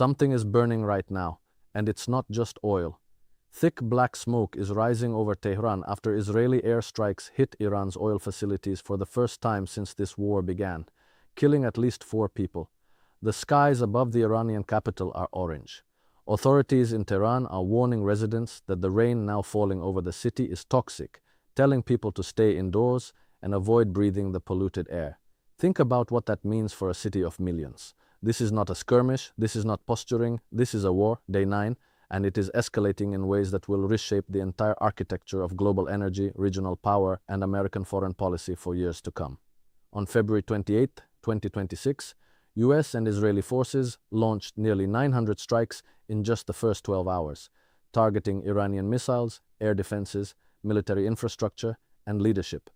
Something is burning right now, and it's not just oil. Thick black smoke is rising over Tehran after Israeli airstrikes hit Iran's oil facilities for the first time since this war began, killing at least 4 people. The skies above the Iranian capital are orange. Authorities in Tehran are warning residents that the rain now falling over the city is toxic, telling people to stay indoors and avoid breathing the polluted air. Think about what that means for a city of millions. This is not a skirmish, this is not posturing, this is a war, day 9, and it is escalating in ways that will reshape the entire architecture of global energy, regional power, and American foreign policy for years to come. On February 28, 2026, U.S. and Israeli forces launched nearly 900 strikes in just the first 12 hours, targeting Iranian missiles, air defenses, military infrastructure, and leadership,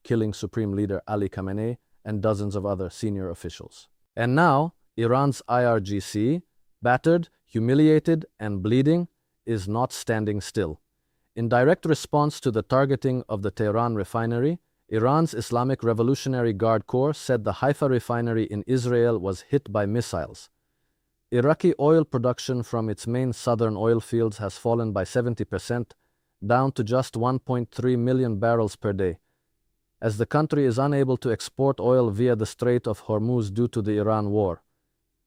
killing Supreme Leader Ali Khamenei and dozens of other senior officials. And now, Iran's IRGC, battered, humiliated, and bleeding, is not standing still. In direct response to the targeting of the Tehran refinery, Iran's Islamic Revolutionary Guard Corps said the Haifa refinery in Israel was hit by missiles. Iraqi oil production from its main southern oil fields has fallen by 70%, down to just 1.3 million barrels per day, as the country is unable to export oil via the Strait of Hormuz due to the Iran war.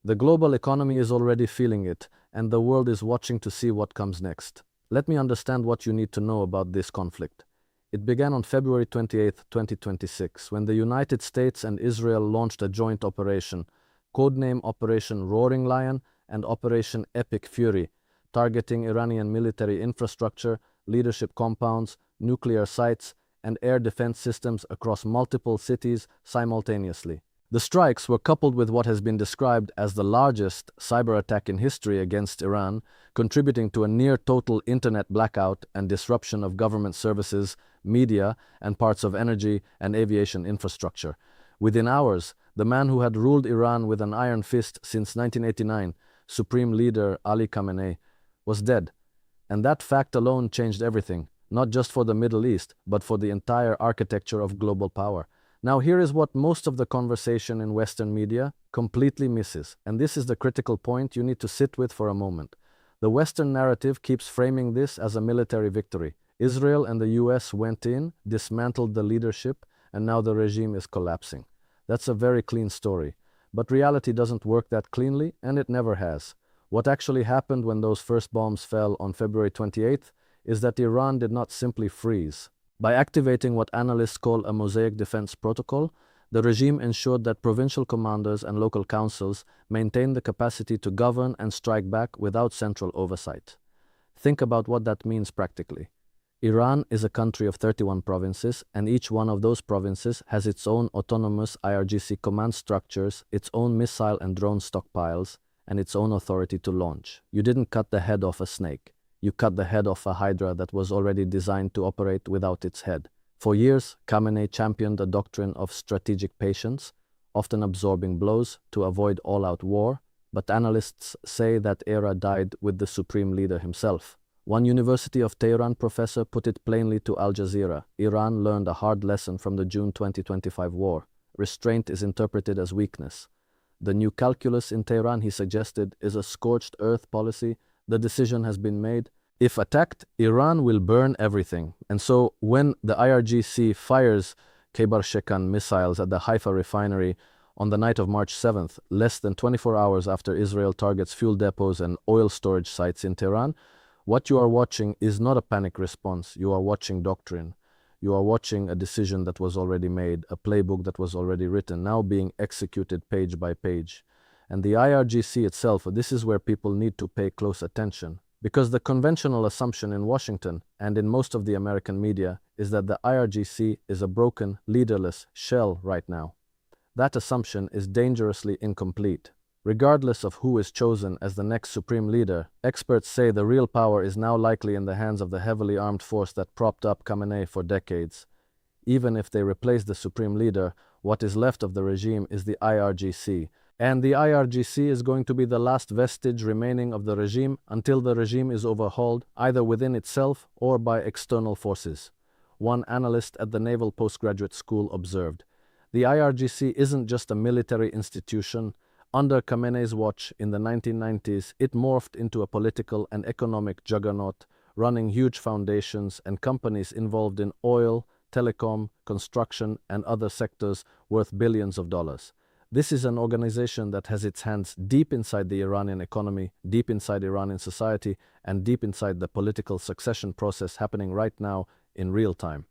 The global economy is already feeling it, and the world is watching to see what comes next. Let me understand what you need to know about this conflict. It began on February 28, 2026, when the United States and Israel launched a joint operation, codename Operation Roaring Lion and Operation Epic Fury, targeting Iranian military infrastructure, leadership compounds, nuclear sites, and air defense systems across multiple cities simultaneously. The strikes were coupled with what has been described as the largest cyber attack in history against Iran, contributing to a near-total internet blackout and disruption of government services, media, and parts of energy and aviation infrastructure. Within hours, the man who had ruled Iran with an iron fist since 1989, Supreme Leader Ali Khamenei, was dead. And that fact alone changed everything, not just for the Middle East, but for the entire architecture of global power. Now here is what most of the conversation in Western media completely misses, and this is the critical point you need to sit with for a moment. The Western narrative keeps framing this as a military victory. Israel and the U.S. went in, dismantled the leadership, and now the regime is collapsing. That's a very clean story, but reality doesn't work that cleanly, and it never has. What actually happened when those first bombs fell on February 28th is that Iran did not simply freeze. By activating what analysts call a mosaic defense protocol, the regime ensured that provincial commanders and local councils maintained the capacity to govern and strike back without central oversight. Think about what that means practically. Iran is a country of 31 provinces, and each one of those provinces has its own autonomous IRGC command structures, its own missile and drone stockpiles, and its own authority to launch. You didn't cut the head off a snake. You cut the head off a hydra that was already designed to operate without its head. For years, Khamenei championed a doctrine of strategic patience, often absorbing blows to avoid all-out war, but analysts say that era died with the supreme leader himself. One University of Tehran professor put it plainly to Al Jazeera: Iran learned a hard lesson from the June 2025 war. Restraint is interpreted as weakness. The new calculus in Tehran, he suggested, is a scorched earth policy. The decision has been made. If attacked, Iran will burn everything. And so when the IRGC fires Khaybar Shekan missiles at the Haifa refinery on the night of March 7th, less than 24 hours after Israel targets fuel depots and oil storage sites in Tehran, what you are watching is not a panic response. You are watching doctrine. You are watching a decision that was already made, a playbook that was already written, now being executed page by page. And the IRGC itself, this is where people need to pay close attention. Because the conventional assumption in Washington and in most of the American media is that the IRGC is a broken, leaderless shell right now. That assumption is dangerously incomplete. Regardless of who is chosen as the next supreme leader, experts say the real power is now likely in the hands of the heavily armed force that propped up Khamenei for decades. Even if they replace the supreme leader, what is left of the regime is the IRGC. And the IRGC is going to be the last vestige remaining of the regime until the regime is overhauled, either within itself or by external forces. One analyst at the Naval Postgraduate School observed, "The IRGC isn't just a military institution, Under Khamenei's watch in the 1990s, it morphed into a political and economic juggernaut, running huge foundations and companies involved in oil, telecom, construction, and other sectors worth billions of dollars. This is an organization that has its hands deep inside the Iranian economy, deep inside Iranian society, and deep inside the political succession process happening right now in real time.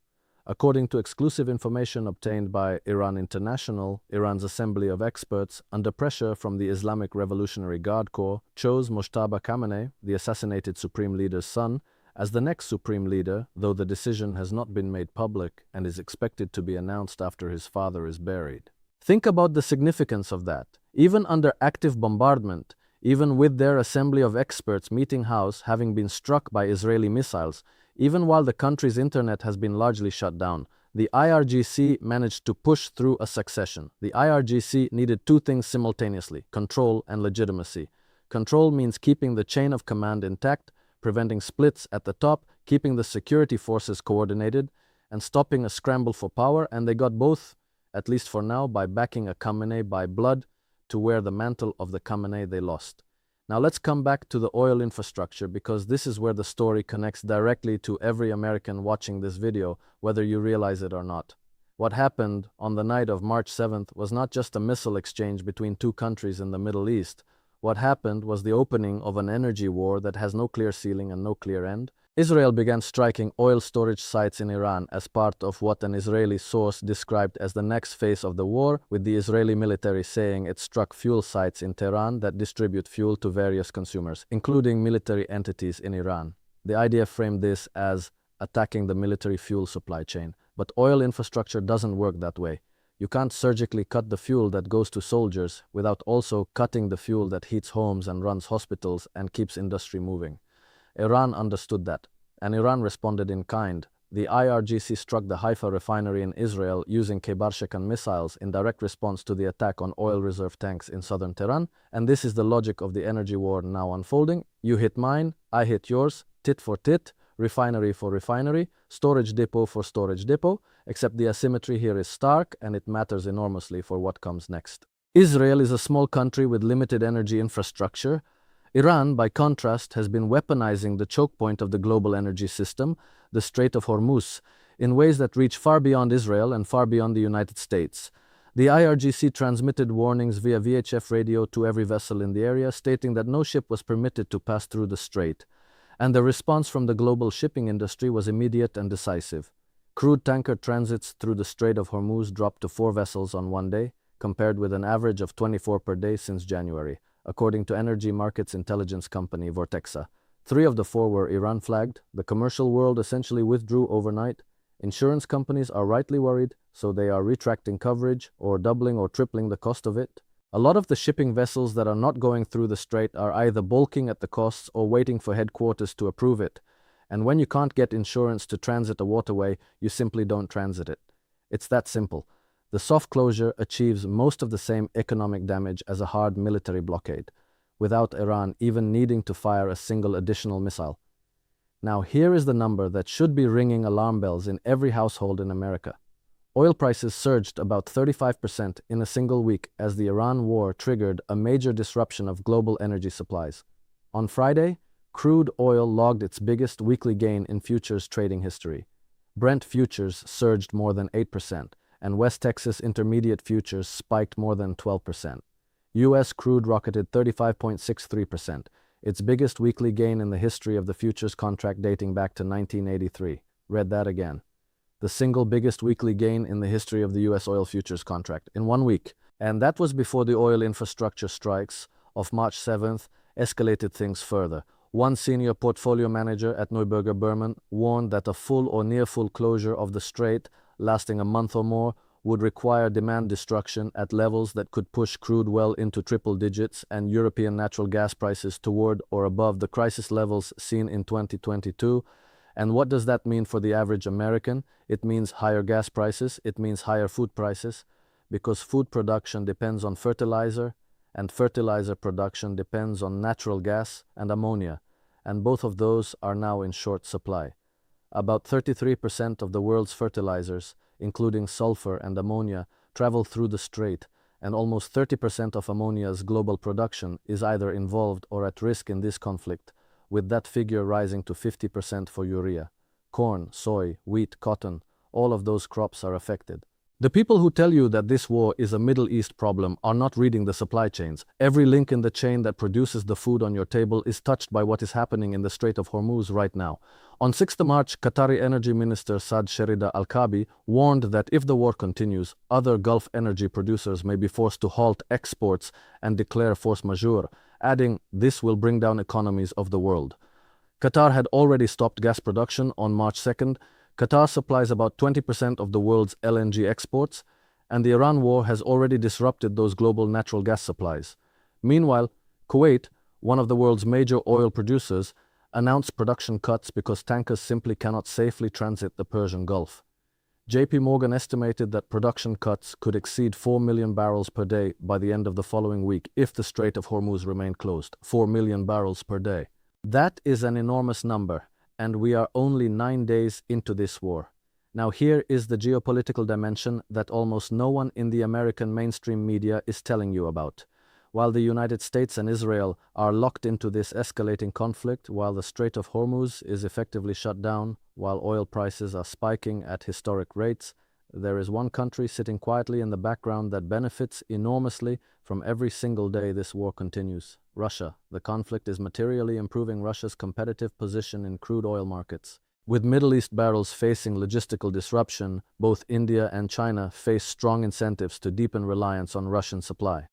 According to exclusive information obtained by Iran International, Iran's Assembly of Experts, under pressure from the Islamic Revolutionary Guard Corps, chose Mojtaba Khamenei, the assassinated supreme leader's son, as the next supreme leader, though the decision has not been made public and is expected to be announced after his father is buried. Think about the significance of that. Even under active bombardment, even with their Assembly of Experts meeting house having been struck by Israeli missiles, even while the country's internet has been largely shut down, the IRGC managed to push through a succession. The IRGC needed two things simultaneously: control and legitimacy. Control means keeping the chain of command intact, preventing splits at the top, keeping the security forces coordinated, and stopping a scramble for power, and they got both, at least for now, by backing a Khamenei by blood to wear the mantle of the Khamenei they lost. Now let's come back to the oil infrastructure, because this is where the story connects directly to every American watching this video, whether you realize it or not. What happened on the night of March 7th was not just a missile exchange between two countries in the Middle East. What happened was the opening of an energy war that has no clear ceiling and no clear end. Israel began striking oil storage sites in Iran as part of what an Israeli source described as the next phase of the war, with the Israeli military saying it struck fuel sites in Tehran that distribute fuel to various consumers, including military entities in Iran. The IDF framed this as attacking the military fuel supply chain. But oil infrastructure doesn't work that way. You can't surgically cut the fuel that goes to soldiers without also cutting the fuel that heats homes and runs hospitals and keeps industry moving. Iran understood that, and Iran responded in kind. The IRGC struck the Haifa refinery in Israel using Kheibar-Shekan missiles in direct response to the attack on oil reserve tanks in southern Tehran, and this is the logic of the energy war now unfolding. You hit mine, I hit yours, tit for tit, refinery for refinery, storage depot for storage depot, except the asymmetry here is stark and it matters enormously for what comes next. Israel is a small country with limited energy infrastructure. Iran, by contrast, has been weaponizing the choke point of the global energy system, the Strait of Hormuz, in ways that reach far beyond Israel and far beyond the United States. The IRGC transmitted warnings via VHF radio to every vessel in the area, stating that no ship was permitted to pass through the strait. And the response from the global shipping industry was immediate and decisive. Crude tanker transits through the Strait of Hormuz dropped to 4 vessels on one day, compared with an average of 24 per day since January, according to energy markets intelligence company Vortexa. 3 of the 4 were Iran-flagged. The commercial world essentially withdrew overnight. Insurance companies are rightly worried, so they are retracting coverage or doubling or tripling the cost of it. A lot of the shipping vessels that are not going through the strait are either balking at the costs or waiting for headquarters to approve it. And when you can't get insurance to transit a waterway, you simply don't transit it. It's that simple. The soft closure achieves most of the same economic damage as a hard military blockade, without Iran even needing to fire a single additional missile. Now here is the number that should be ringing alarm bells in every household in America. Oil prices surged about 35% in a single week as the Iran war triggered a major disruption of global energy supplies. On Friday, crude oil logged its biggest weekly gain in futures trading history. Brent futures surged more than 8%, and West Texas Intermediate futures spiked more than 12%. U.S. crude rocketed 35.63%, its biggest weekly gain in the history of the futures contract dating back to 1983. Read that again. The single biggest weekly gain in the history of the U.S. oil futures contract in 1 week. And that was before the oil infrastructure strikes of March 7th escalated things further. One senior portfolio manager at Neuberger Berman warned that a full or near full closure of the strait, lasting a month or more, would require demand destruction at levels that could push crude well into triple digits and European natural gas prices toward or above the crisis levels seen in 2022. And what does that mean for the average American? It means higher gas prices, it means higher food prices, because food production depends on fertilizer, and fertilizer production depends on natural gas and ammonia, and both of those are now in short supply. About 33% of the world's fertilizers, including sulfur and ammonia, travel through the strait, and almost 30% of ammonia's global production is either involved or at risk in this conflict, with that figure rising to 50% for urea. Corn, soy, wheat, cotton, all of those crops are affected. The people who tell you that this war is a Middle East problem are not reading the supply chains. Every link in the chain that produces the food on your table is touched by what is happening in the Strait of Hormuz right now. On 6 March, Qatari Energy Minister Saad Sherida Al-Kabi warned that if the war continues, other Gulf energy producers may be forced to halt exports and declare force majeure, adding, "This will bring down economies of the world." Qatar had already stopped gas production on March 2nd. Qatar supplies about 20% of the world's LNG exports, and the Iran war has already disrupted those global natural gas supplies. Meanwhile, Kuwait, one of the world's major oil producers, announced production cuts because tankers simply cannot safely transit the Persian Gulf. JP Morgan estimated that production cuts could exceed 4 million barrels per day by the end of the following week if the Strait of Hormuz remained closed. 4 million barrels per day. That is an enormous number, and we are only 9 days into this war. Now here is the geopolitical dimension that almost no one in the American mainstream media is telling you about. While the United States and Israel are locked into this escalating conflict, while the Strait of Hormuz is effectively shut down, while oil prices are spiking at historic rates, there is one country sitting quietly in the background that benefits enormously from every single day this war continues. Russia. The conflict is materially improving Russia's competitive position in crude oil markets. With Middle East barrels facing logistical disruption, both India and China face strong incentives to deepen reliance on Russian supply.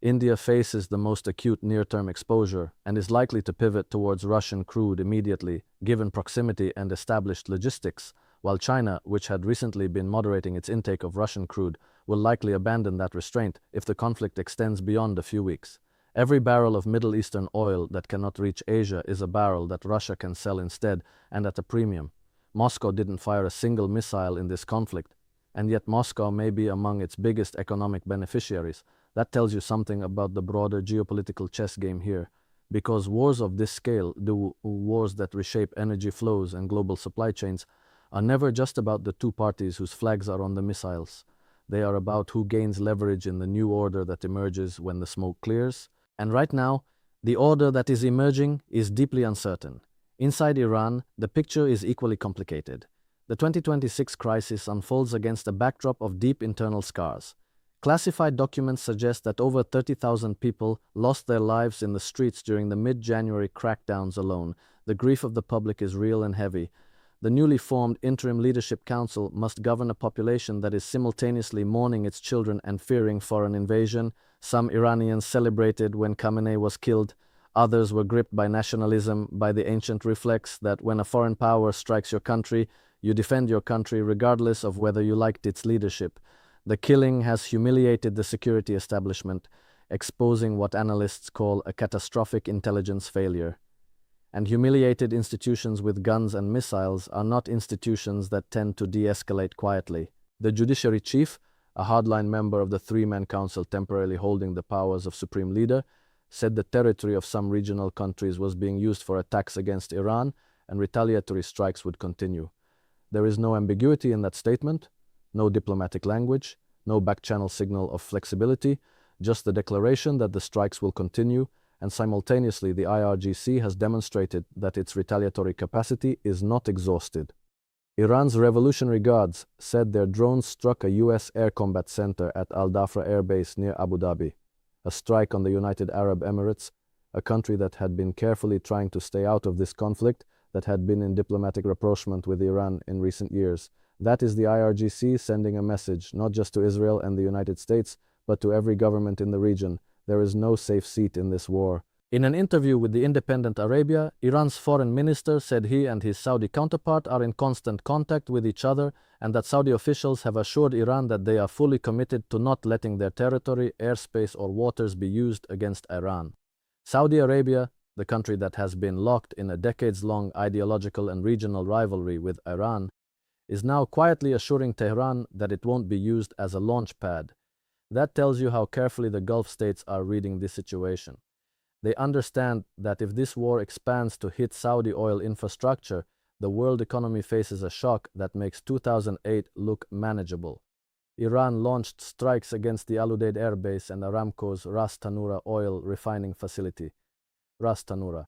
India faces the most acute near-term exposure and is likely to pivot towards Russian crude immediately, given proximity and established logistics, while China, which had recently been moderating its intake of Russian crude, will likely abandon that restraint if the conflict extends beyond a few weeks. Every barrel of Middle Eastern oil that cannot reach Asia is a barrel that Russia can sell instead, and at a premium. Moscow didn't fire a single missile in this conflict, and yet Moscow may be among its biggest economic beneficiaries. That tells you something about the broader geopolitical chess game here, because wars of this scale, the wars that reshape energy flows and global supply chains, are never just about the two parties whose flags are on the missiles. They are about who gains leverage in the new order that emerges when the smoke clears. And right now, the order that is emerging is deeply uncertain. Inside Iran, the picture is equally complicated. The 2026 crisis unfolds against a backdrop of deep internal scars. Classified documents suggest that over 30,000 people lost their lives in the streets during the mid-January crackdowns alone. The grief of the public is real and heavy. The newly formed Interim Leadership Council must govern a population that is simultaneously mourning its children and fearing foreign invasion. Some Iranians celebrated when Khamenei was killed. Others were gripped by nationalism, by the ancient reflex that when a foreign power strikes your country, you defend your country regardless of whether you liked its leadership. The killing has humiliated the security establishment, exposing what analysts call a catastrophic intelligence failure. And humiliated institutions with guns and missiles are not institutions that tend to de-escalate quietly. The judiciary chief, a hardline member of the three-man council temporarily holding the powers of supreme leader, said the territory of some regional countries was being used for attacks against Iran and retaliatory strikes would continue. There is no ambiguity in that statement, no diplomatic language, no back-channel signal of flexibility, just the declaration that the strikes will continue, and simultaneously the IRGC has demonstrated that its retaliatory capacity is not exhausted. Iran's Revolutionary Guards said their drones struck a U.S. air combat center at Al Dhafra Air Base near Abu Dhabi, a strike on the United Arab Emirates, a country that had been carefully trying to stay out of this conflict, that had been in diplomatic rapprochement with Iran in recent years. That is the IRGC sending a message, not just to Israel and the United States, but to every government in the region. There is no safe seat in this war. In an interview with the Independent Arabia, Iran's foreign minister said he and his Saudi counterpart are in constant contact with each other and that Saudi officials have assured Iran that they are fully committed to not letting their territory, airspace or waters be used against Iran. Saudi Arabia, the country that has been locked in a decades-long ideological and regional rivalry with Iran, is now quietly assuring Tehran that it won't be used as a launch pad. That tells you how carefully the Gulf states are reading this situation. They understand that if this war expands to hit Saudi oil infrastructure, the world economy faces a shock that makes 2008 look manageable. Iran launched strikes against the Al Udeid Air Base and Aramco's Ras Tanura oil refining facility. Ras Tanura.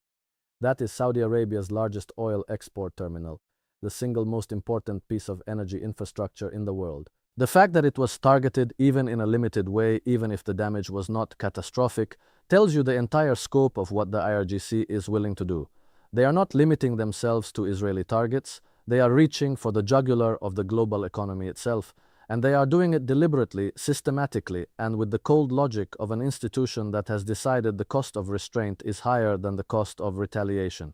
That is Saudi Arabia's largest oil export terminal, the single most important piece of energy infrastructure in the world. The fact that it was targeted even in a limited way, even if the damage was not catastrophic, tells you the entire scope of what the IRGC is willing to do. They are not limiting themselves to Israeli targets, they are reaching for the jugular of the global economy itself, and they are doing it deliberately, systematically, and with the cold logic of an institution that has decided the cost of restraint is higher than the cost of retaliation.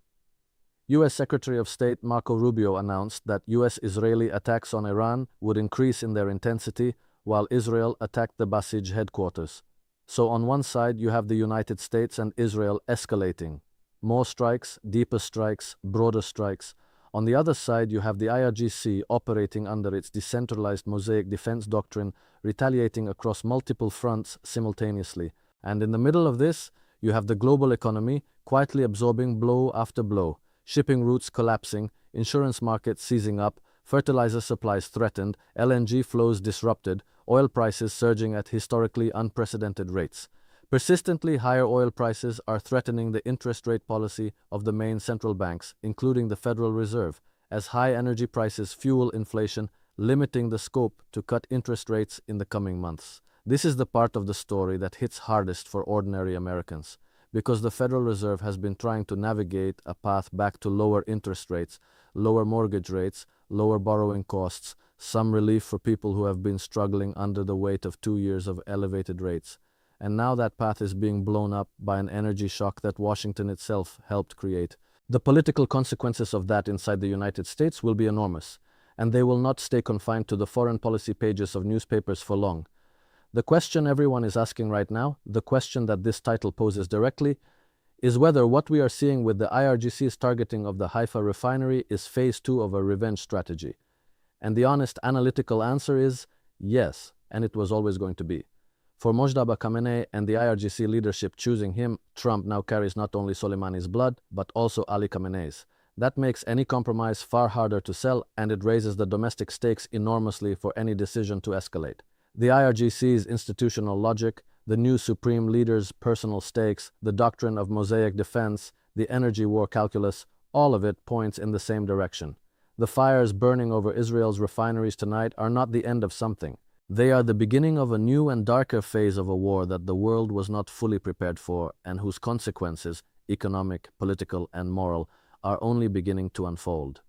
U.S. Secretary of State Marco Rubio announced that U.S. Israeli attacks on Iran would increase in their intensity while Israel attacked the Basij headquarters. So on one side you have the United States and Israel escalating. More strikes, deeper strikes, broader strikes. On the other side you have the IRGC operating under its decentralized mosaic defense doctrine, retaliating across multiple fronts simultaneously. And in the middle of this, you have the global economy quietly absorbing blow after blow. Shipping routes collapsing, insurance markets seizing up, fertilizer supplies threatened, LNG flows disrupted, oil prices surging at historically unprecedented rates. Persistently higher oil prices are threatening the interest rate policy of the main central banks, including the Federal Reserve, as high energy prices fuel inflation, limiting the scope to cut interest rates in the coming months. This is the part of the story that hits hardest for ordinary Americans, because the Federal Reserve has been trying to navigate a path back to lower interest rates, lower mortgage rates, lower borrowing costs, some relief for people who have been struggling under the weight of 2 years of elevated rates. And now that path is being blown up by an energy shock that Washington itself helped create. The political consequences of that inside the United States will be enormous, and they will not stay confined to the foreign policy pages of newspapers for long. The question everyone is asking right now, the question that this title poses directly, is whether what we are seeing with the IRGC's targeting of the Haifa refinery is phase 2 of a revenge strategy. And the honest analytical answer is yes, and it was always going to be. For Mojtaba Khamenei and the IRGC leadership choosing him, Trump now carries not only Soleimani's blood, but also Ali Khamenei's. That makes any compromise far harder to sell, and it raises the domestic stakes enormously for any decision to escalate. The IRGC's institutional logic, the new supreme leader's personal stakes, the doctrine of mosaic defense, the energy war calculus, all of it points in the same direction. The fires burning over Israel's refineries tonight are not the end of something. They are the beginning of a new and darker phase of a war that the world was not fully prepared for and whose consequences, economic, political, and moral, are only beginning to unfold.